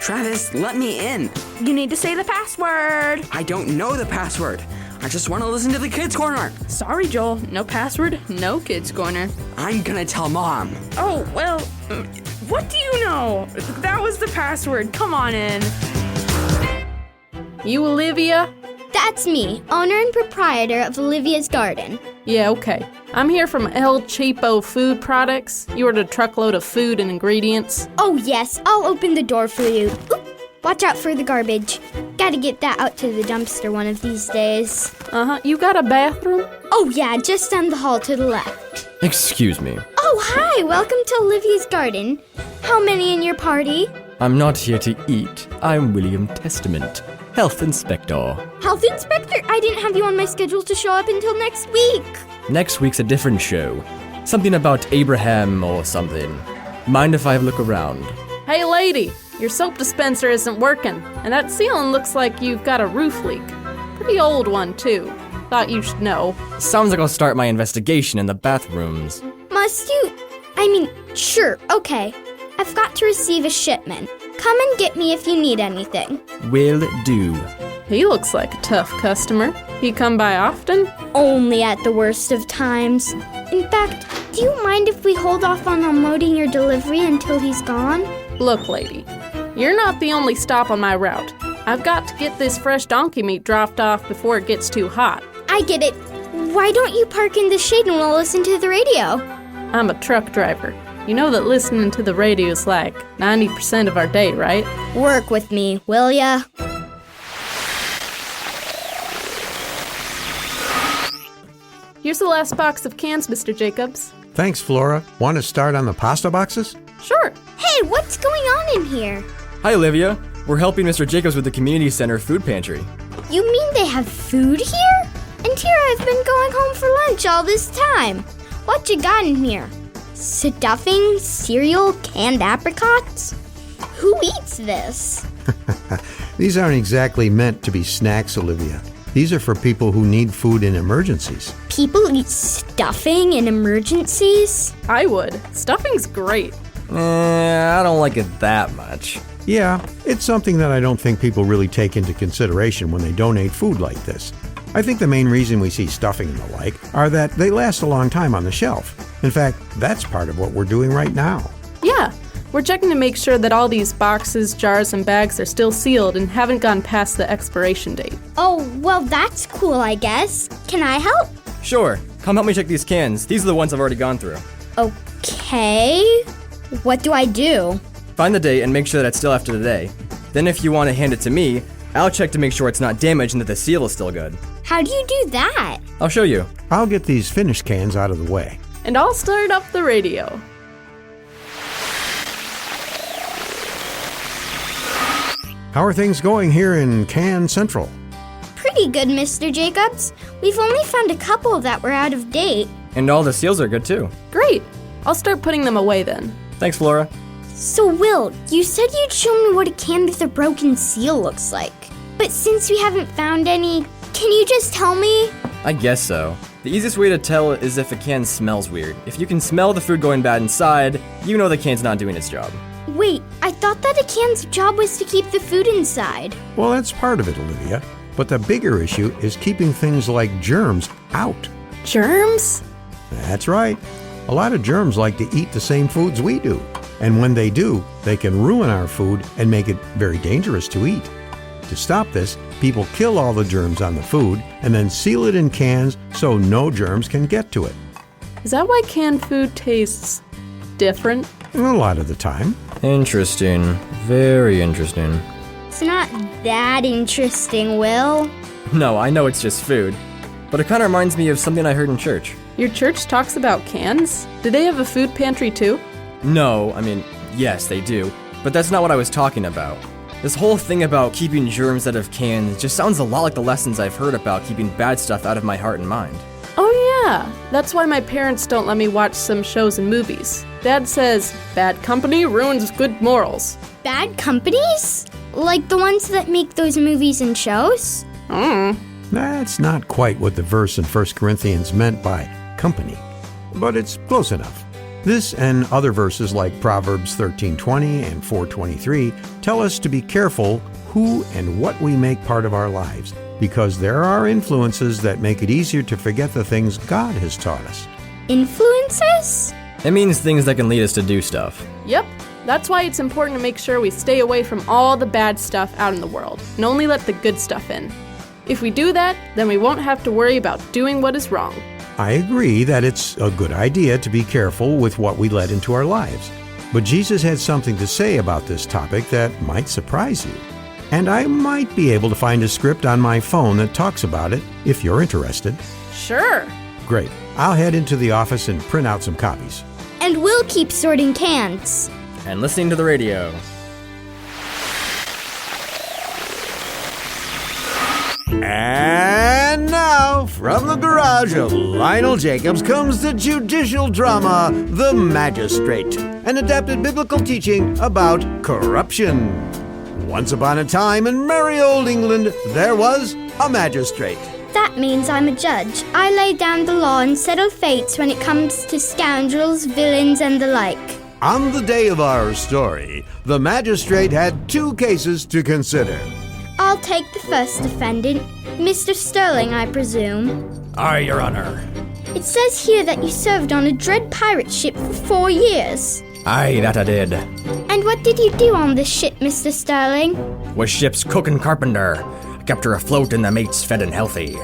Travis, let me in. You need to say the password. I don't know the password. I just want to listen to the Kids Corner. Sorry, Joel. No password, no Kids Corner. I'm gonna tell Mom. Oh, well, what do you know? That was the password. Come on in. You Olivia? That's me, owner and proprietor of Olivia's Garden. Yeah, okay. I'm here from El Cheapo Food Products. You ordered a truckload of food and ingredients. Oh yes, I'll open the door for you. Oop, watch out for the garbage. Gotta get that out to the dumpster one of these days. Uh-huh. You got a bathroom? Oh yeah, just down the hall to the left. Excuse me. Oh hi, welcome to Olivia's Garden. How many in your party? I'm not here to eat. I'm William Testament, Health Inspector. Health Inspector? I didn't have you on my schedule to show up until next week. Next week's a different show. Something about Abraham or something. Mind if I look around? Hey, lady, your soap dispenser isn't working, and that ceiling looks like you've got a roof leak. Pretty old one, too. Thought you should know. Sounds like I'll start my investigation in the bathrooms. Must you? Sure, okay. I've got to receive a shipment. Come and get me if you need anything. Will do. He looks like a tough customer. He come by often? Only at the worst of times. In fact, do you mind if we hold off on unloading your delivery until he's gone? Look, lady, you're not the only stop on my route. I've got to get this fresh donkey meat dropped off before it gets too hot. I get it. Why don't you park in the shade and we'll listen to the radio? I'm a truck driver. You know that listening to the radio is like 90% of our day, right? Work with me, will ya? Here's the last box of cans, Mr. Jacobs. Thanks, Flora. Want to start on the pasta boxes? Sure. Hey, what's going on in here? Hi, Olivia. We're helping Mr. Jacobs with the community center food pantry. You mean they have food here? And here I've been going home for lunch all this time. What you got in here? Stuffing, cereal, canned apricots? Who eats this? These aren't exactly meant to be snacks, Olivia. These are for people who need food in emergencies. People eat stuffing in emergencies? I would. Stuffing's great. I don't like it that much. Yeah, it's something that I don't think people really take into consideration when they donate food like this. I think the main reason we see stuffing and the like are that they last a long time on the shelf. In fact, that's part of what we're doing right now. Yeah, we're checking to make sure that all these boxes, jars, and bags are still sealed and haven't gone past the expiration date. Oh, well, that's cool, I guess. Can I help? Sure. Come help me check these cans. These are the ones I've already gone through. Okay. What do I do? Find the date and make sure that it's still after the day. Then if you want to hand it to me, I'll check to make sure it's not damaged and that the seal is still good. How do you do that? I'll show you. I'll get these finished cans out of the way. And I'll start up the radio. How are things going here in Can Central? Pretty good, Mr. Jacobs. We've only found a couple that were out of date. And all the seals are good too. Great. I'll start putting them away then. Thanks, Flora. So, Will, you said you'd show me what a can with a broken seal looks like. But since we haven't found any, can you just tell me? I guess so. The easiest way to tell is if a can smells weird. If you can smell the food going bad inside, you know the can's not doing its job. Wait, I thought that a can's job was to keep the food inside. Well, that's part of it, Olivia. But the bigger issue is keeping things like germs out. Germs? That's right. A lot of germs like to eat the same foods we do. And when they do, they can ruin our food and make it very dangerous to eat. To stop this, people kill all the germs on the food and then seal it in cans so no germs can get to it. Is that why canned food tastes different? A lot of the time. Interesting. Very interesting. It's not that interesting, Will. No, I know it's just food. But it kind of reminds me of something I heard in church. Your church talks about cans? Do they have a food pantry too? No, yes, they do. But that's not what I was talking about. This whole thing about keeping germs out of cans just sounds a lot like the lessons I've heard about keeping bad stuff out of my heart and mind. Oh yeah, that's why my parents don't let me watch some shows and movies. Dad says, bad company ruins good morals. Bad companies? Like the ones that make those movies and shows? That's not quite what the verse in 1 Corinthians meant by company, but it's close enough. This and other verses like Proverbs 13:20 and 4:23 tell us to be careful who and what we make part of our lives, because there are influences that make it easier to forget the things God has taught us. Influences? It means things that can lead us to do stuff. Yep. That's why it's important to make sure we stay away from all the bad stuff out in the world and only let the good stuff in. If we do that, then we won't have to worry about doing what is wrong. I agree that it's a good idea to be careful with what we let into our lives. But Jesus had something to say about this topic that might surprise you. And I might be able to find a script on my phone that talks about it if you're interested. Sure. Great. I'll head into the office and print out some copies. And we'll keep sorting cans. And listening to the radio. And now, from the garage of Lionel Jacobs comes the judicial drama, The Magistrate, an adapted biblical teaching about corruption. Once upon a time in merry old England, there was a magistrate. That means I'm a judge. I lay down the law and settle fates when it comes to scoundrels, villains, and the like. On the day of our story, the magistrate had 2 cases to consider. I'll take the first defendant, Mr. Sterling, I presume. Aye, Your Honor. It says here that you served on a dread pirate ship for 4 years. Aye, that I did. And what did you do on this ship, Mr. Sterling? Was ship's cook and carpenter. Kept her afloat and the mates fed and healthy.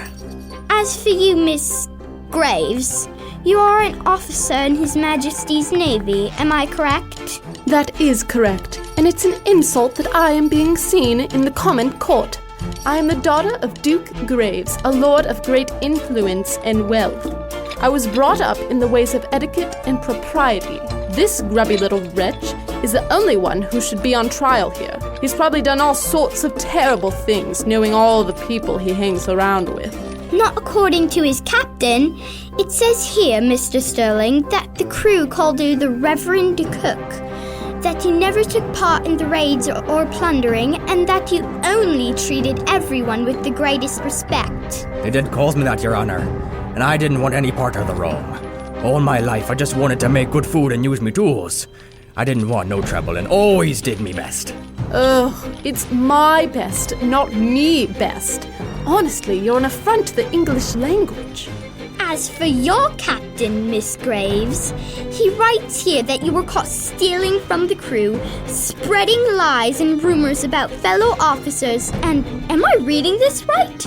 As for you, Miss Graves, you are an officer in His Majesty's Navy, am I correct? That is correct, and it's an insult that I am being seen in the common court. I am the daughter of Duke Graves, a lord of great influence and wealth. I was brought up in the ways of etiquette and propriety. This grubby little wretch is the only one who should be on trial here. He's probably done all sorts of terrible things, knowing all the people he hangs around with. Not according to his captain. It says here, Mr. Sterling, that the crew called you the Reverend Cook, that you never took part in the raids or plundering, and that you only treated everyone with the greatest respect. They did call me that, Your Honor, and I didn't want any part of the wrong. All my life I just wanted to make good food and use me tools. I didn't want no trouble and always did me best. Ugh, it's my best, not me best. Honestly, you're an affront to the English language. As for your captain, Miss Graves, he writes here that you were caught stealing from the crew, spreading lies and rumors about fellow officers, and, am I reading this right?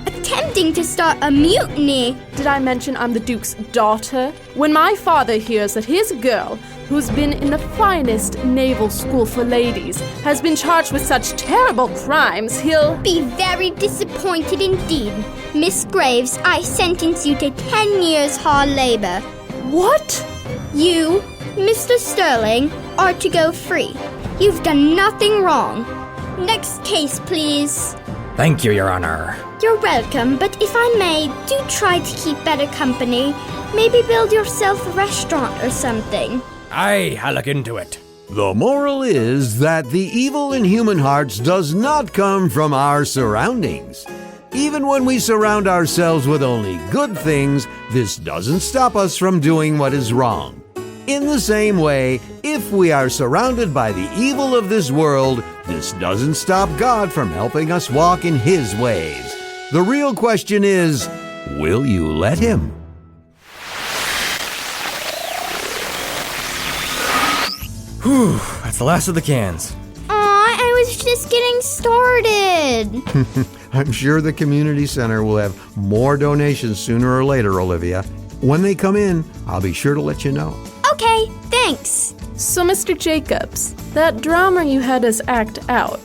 Attempting to start a mutiny. Did I mention I'm the Duke's daughter? When my father hears that his girl, who's been in the finest naval school for ladies, has been charged with such terrible crimes, he'll Be very disappointed indeed. Miss Graves, I sentence you to 10 years hard labor. What? You, Mr. Sterling, are to go free. You've done nothing wrong. Next case, please. Thank you, Your Honor. You're welcome, but if I may, do try to keep better company. Maybe build yourself a restaurant or something. Aye, I'll look into it. The moral is that the evil in human hearts does not come from our surroundings. Even when we surround ourselves with only good things, this doesn't stop us from doing what is wrong. In the same way, if we are surrounded by the evil of this world, this doesn't stop God from helping us walk in His ways. The real question is, will you let Him? Whew, that's the last of the cans. Aw, I was just getting started. I'm sure the community center will have more donations sooner or later, Olivia. When they come in, I'll be sure to let you know. Okay, thanks. So, Mr. Jacobs, that drama you had us act out,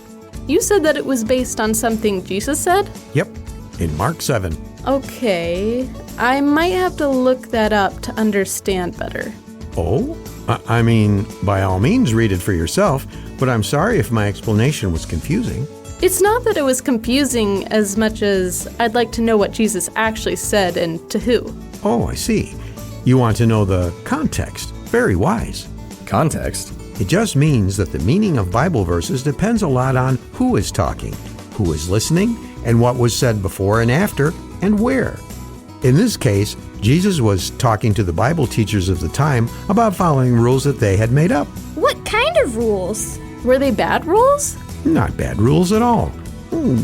you said that it was based on something Jesus said? Yep, in Mark 7. Okay, I might have to look that up to understand better. Oh? I mean, by all means, read it for yourself, but I'm sorry if my explanation was confusing. It's not that it was confusing as much as I'd like to know what Jesus actually said and to who. Oh, I see. You want to know the context. Very wise. Context? It just means that the meaning of Bible verses depends a lot on who is talking, who is listening, and what was said before and after, and where. In this case, Jesus was talking to the Bible teachers of the time about following rules that they had made up. What kind of rules? Were they bad rules? Not bad rules at all.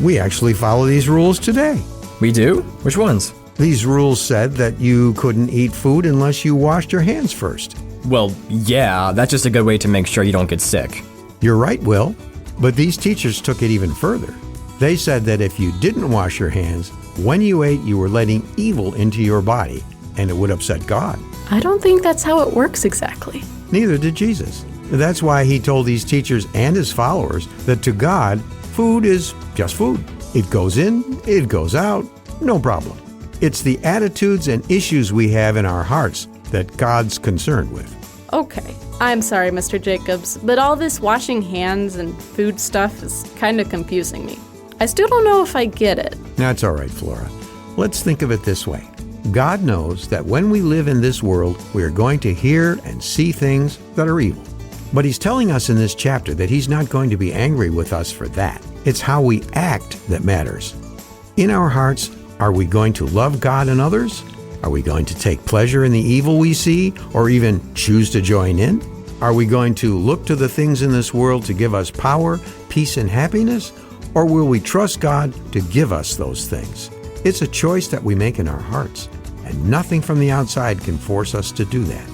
We actually follow these rules today. We do? Which ones? These rules said that you couldn't eat food unless you washed your hands first. Well, yeah, that's just a good way to make sure you don't get sick. You're right, Will. But these teachers took it even further. They said that if you didn't wash your hands, when you ate, you were letting evil into your body, and it would upset God. I don't think that's how it works exactly. Neither did Jesus. That's why he told these teachers and his followers that to God, food is just food. It goes in, it goes out, no problem. It's the attitudes and issues we have in our hearts that God's concerned with. Okay, I'm sorry, Mr. Jacobs, but all this washing hands and food stuff is kind of confusing me. I still don't know if I get it. That's all right, Flora. Let's think of it this way. God knows that when we live in this world, we are going to hear and see things that are evil. But he's telling us in this chapter that he's not going to be angry with us for that. It's how we act that matters. In our hearts, are we going to love God and others? Are we going to take pleasure in the evil we see, or even choose to join in? Are we going to look to the things in this world to give us power, peace, and happiness? Or will we trust God to give us those things? It's a choice that we make in our hearts, and nothing from the outside can force us to do that.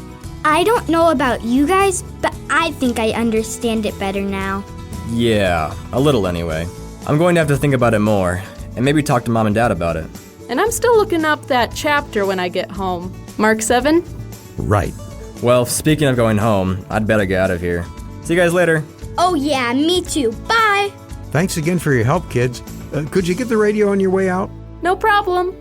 I don't know about you guys, but I think I understand it better now. Yeah, a little anyway. I'm going to have to think about it more, and maybe talk to Mom and Dad about it. And I'm still looking up that chapter when I get home. Mark 7? Right. Well, speaking of going home, I'd better get out of here. See you guys later. Oh yeah, me too. Bye! Thanks again for your help, kids. Could you get the radio on your way out? No problem.